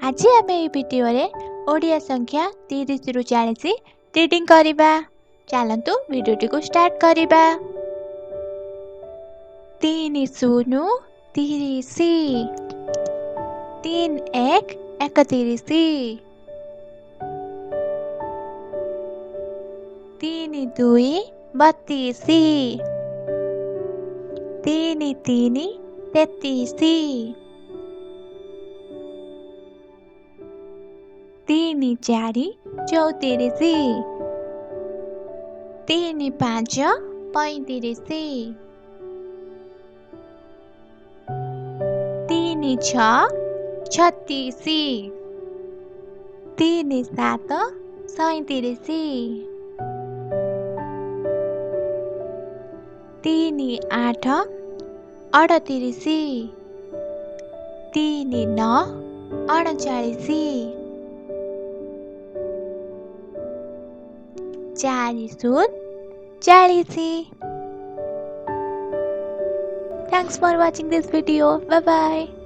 आज आम ये भिडियो ओडिया संख्या 30 रु 40 रीडिंग करिबा। चलतु भिडियोटी को स्टार्ट करिबा। 3 शून्य 30, 3 1 31, 3 2 32, 3 3 33, 3 4 34, 3 5 35, 3 6 36, 3 7 37, 3 8 38, 3 9 39, 4 शून्य 40। Thanks for watching this video. Bye bye.